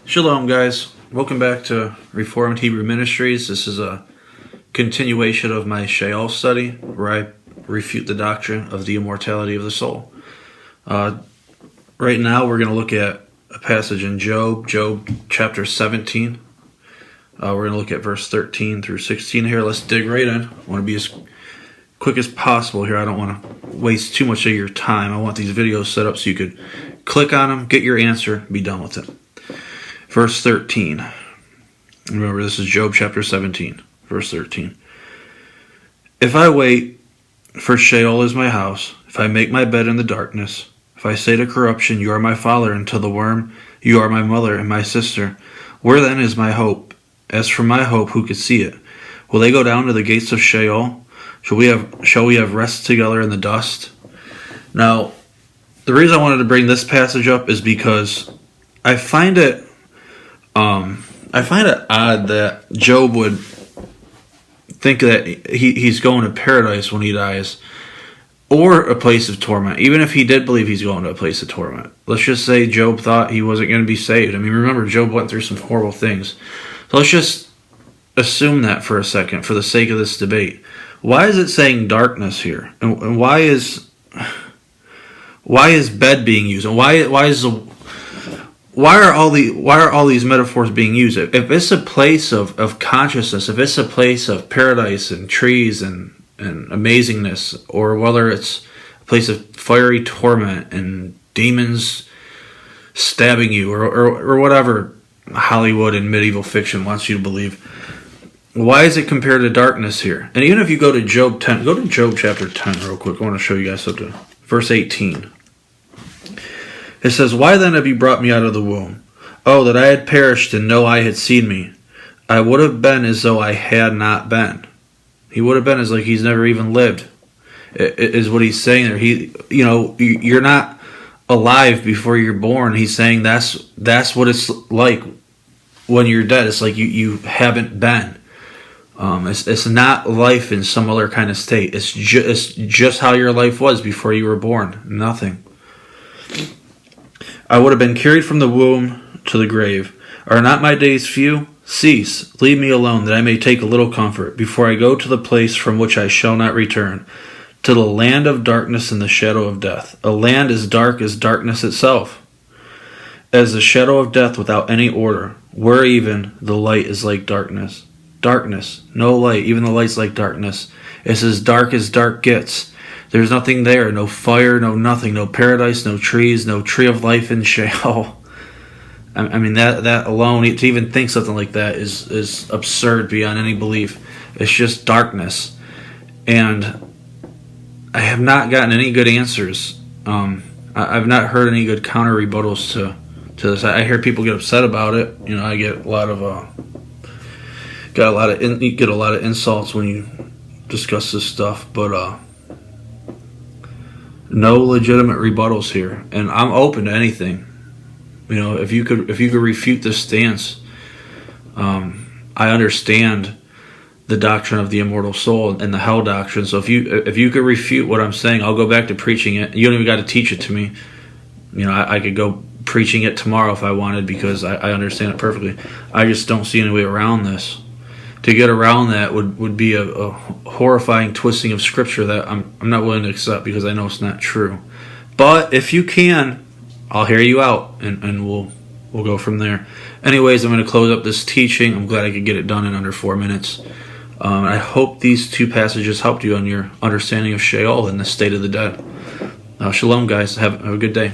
Shalom, guys. Welcome back to Reformed Hebrew Ministries. This is a continuation of my Sheol study, where I refute the doctrine of the immortality of the soul. Right now, we're going to look at a passage in Job chapter 17. We're going to look at verse 13 through 16 here. Let's dig right in. I want to be as quick as possible here. I don't want to waste too much of your time. I want these videos set up so you could click on them, get your answer, be done with it. Verse 13. Remember, this is Job chapter 17, verse 13. If I wait, for Sheol is my house. If I make my bed in the darkness. If I say to corruption, you are my father, and to the worm, you are my mother and my sister. Where then is my hope? As for my hope, who could see it? Will they go down to the gates of Sheol? Shall we have rest together in the dust? Now, the reason I wanted to bring this passage up is because I find it odd that Job would think that he's going to paradise when he dies, or a place of torment, even if he did believe he's going to a place of torment. Let's just say Job thought he wasn't going to be saved. I mean, remember, Job went through some horrible things. So let's just assume that for a second, for the sake of this debate. Why is it saying darkness here? And why is bed being used? And why are all these metaphors being used? If it's a place of consciousness, if it's a place of paradise and trees and amazingness, or whether it's a place of fiery torment and demons stabbing you, or whatever Hollywood and medieval fiction wants you to believe, why is it compared to darkness here? And even if you go to Job 10, go to Job chapter 10 real quick. I want to show you guys something. Verse 18. It says, why then have you brought me out of the womb? Oh, that I had perished and no eye had seen me. I would have been as though I had not been. He would have been as like he's never even lived, is what he's saying there. You're not alive before you're born. He's saying that's what it's like when you're dead. It's like you haven't been. It's not life in some other kind of state. It's just how your life was before you were born. Nothing. I would have been carried from the womb to the grave. Are not my days few? Cease, leave me alone, that I may take a little comfort, before I go to the place from which I shall not return, to the land of darkness and the shadow of death. A land as dark as darkness itself, as the shadow of death without any order, where even the light is like darkness. Darkness, no light, even the light's like darkness. It's as dark gets. There's nothing there, no fire, no nothing, no paradise, no trees, no tree of life in Sheol. I mean, that alone, to even think something like that is absurd beyond any belief. It's just darkness. And I have not gotten any good answers. I've not heard any good counter rebuttals to this. I hear people get upset about it. I get a lot of insults when you discuss this stuff, but no legitimate rebuttals here, and I'm open to anything. If you could refute this stance, I understand the doctrine of the immortal soul and the hell doctrine. So if you could refute what I'm saying, I'll go back to preaching it. You don't even got to teach it to me. I could go preaching it tomorrow if I wanted, because I understand it perfectly. I just don't see any way around this. To get around that would be a horrifying twisting of Scripture that I'm not willing to accept, because I know it's not true. But if you can, I'll hear you out, and we'll go from there. Anyways, I'm going to close up this teaching. I'm glad I could get it done in under 4 minutes. I hope these two passages helped you on your understanding of Sheol and the state of the dead. Shalom, guys. Have a good day.